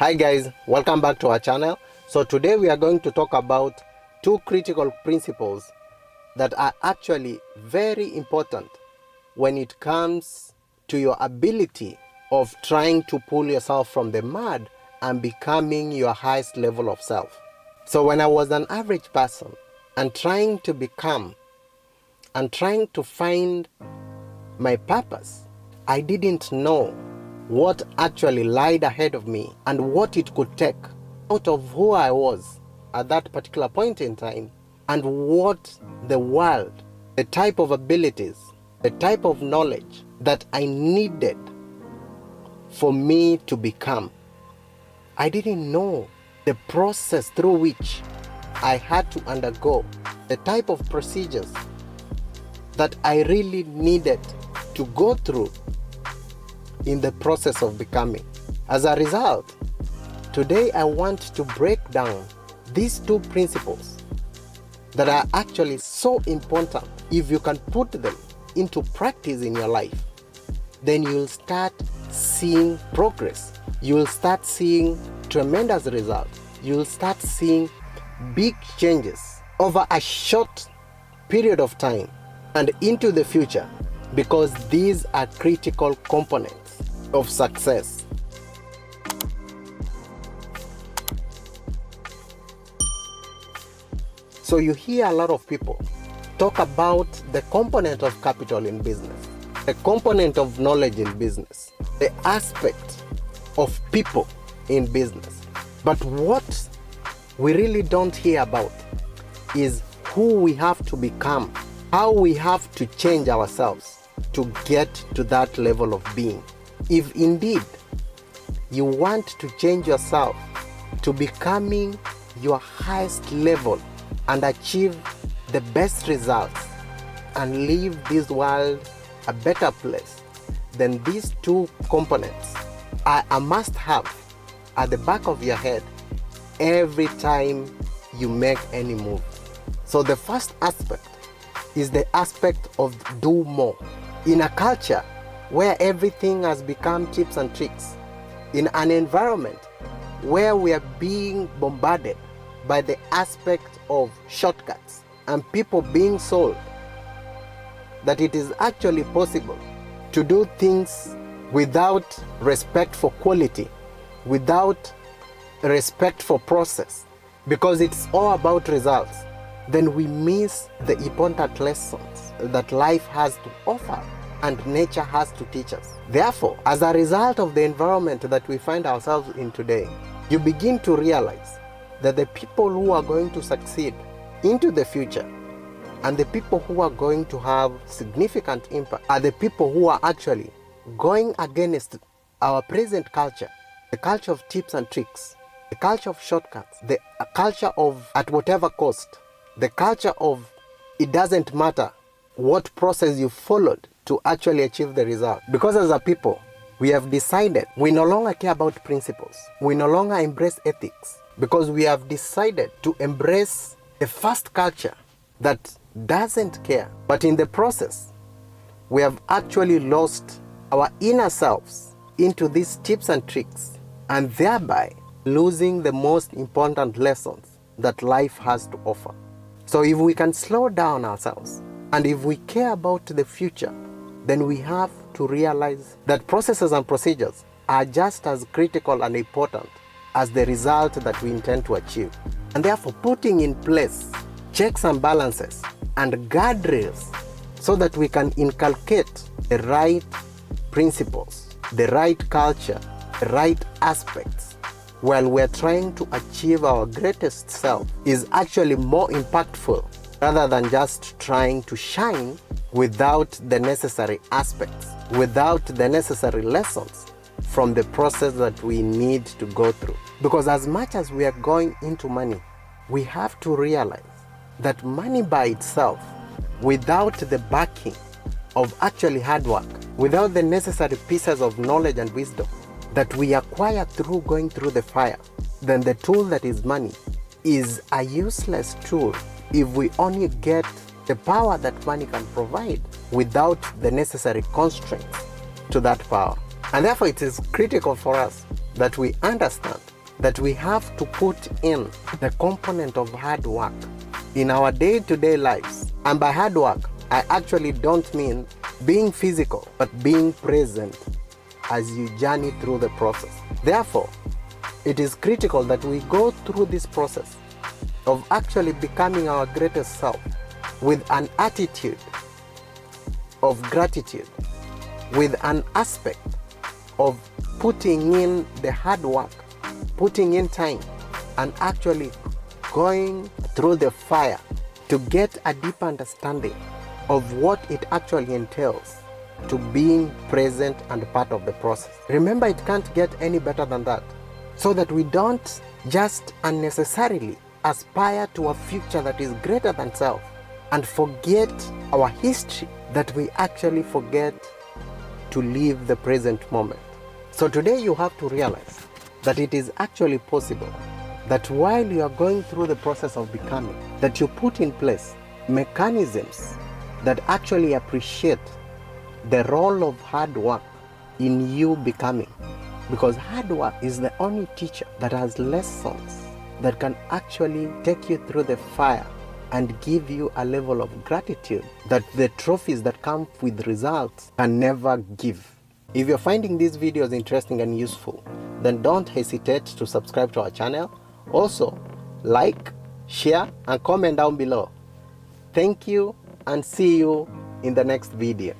Hi guys, welcome back to our channel. So today we are going to talk about two critical principles that are actually very important when it comes to your ability of trying to pull yourself from the mud and becoming your highest level of self. So when I was an average person and trying to become and trying to find my purpose, I didn't know what actually lied ahead of me and what it could take out of who I was at that particular point in time, and what the world, the type of abilities, the type of knowledge that I needed for me to become. I didn't know the process through which I had to undergo, the type of procedures that I really needed to go through in the process of becoming. As a result, today I want to break down these two principles that are actually so important. If you can put them into practice in your life, then you'll start seeing progress. You'll start seeing tremendous results. You'll start seeing big changes over a short period of time and into the future, because these are critical components of success. So you hear a lot of people talk about the component of capital in business, the component of knowledge in business, the aspect of people in business. But what we really don't hear about is who we have to become, how we have to change ourselves to get to that level of being. If indeed you want to change yourself to becoming your highest level and achieve the best results and leave this world a better place, then these two components are a must-have at the back of your head every time you make any move. So the first aspect is the aspect of do more. In a culture where everything has become tips and tricks, in an environment where we are being bombarded by the aspect of shortcuts and people being sold that it is actually possible to do things without respect for quality, without respect for process, because it's all about results, then we miss the important lessons that life has to offer and nature has to teach us. Therefore, as a result of the environment that we find ourselves in today, you begin to realize that the people who are going to succeed into the future and the people who are going to have significant impact are the people who are actually going against our present culture, the culture of tips and tricks, the culture of shortcuts, the culture of at whatever cost, the culture of it doesn't matter what process you followed to actually achieve the result. Because as a people, we have decided we no longer care about principles. We no longer embrace ethics, because we have decided to embrace a fast culture that doesn't care. But in the process, we have actually lost our inner selves into these tips and tricks, and thereby losing the most important lessons that life has to offer. So if we can slow down ourselves, and if we care about the future, then we have to realize that processes and procedures are just as critical and important as the result that we intend to achieve. And therefore, putting in place checks and balances and guardrails so that we can inculcate the right principles, the right culture, the right aspects while we're trying to achieve our greatest self is actually more impactful rather than just trying to shine without the necessary aspects, without the necessary lessons from the process that we need to go through. Because as much as we are going into money, we have to realize that money by itself, without the backing of actually hard work, without the necessary pieces of knowledge and wisdom that we acquire through going through the fire, then the tool that is money is a useless tool if we only get the power that money can provide without the necessary constraints to that power. And therefore it is critical for us that we understand that we have to put in the component of hard work in our day-to-day lives. And by hard work, I actually don't mean being physical, but being present as you journey through the process. Therefore, it is critical that we go through this process of actually becoming our greatest self with an attitude of gratitude, with an aspect of putting in the hard work, putting in time, and actually going through the fire to get a deep understanding of what it actually entails to being present and part of the process. Remember, it can't get any better than that, so that we don't just unnecessarily aspire to a future that is greater than self and forget our history, that we actually forget to live the present moment. So today you have to realize that it is actually possible that while you are going through the process of becoming, that you put in place mechanisms that actually appreciate the role of hard work in you becoming. Because hard work is the only teacher that has lessons that can actually take you through the fire and give you a level of gratitude that the trophies that come with results can never give. If you're finding these videos interesting and useful, then don't hesitate to subscribe to our channel. Also, like, share, and comment down below. Thank you, and see you in the next video.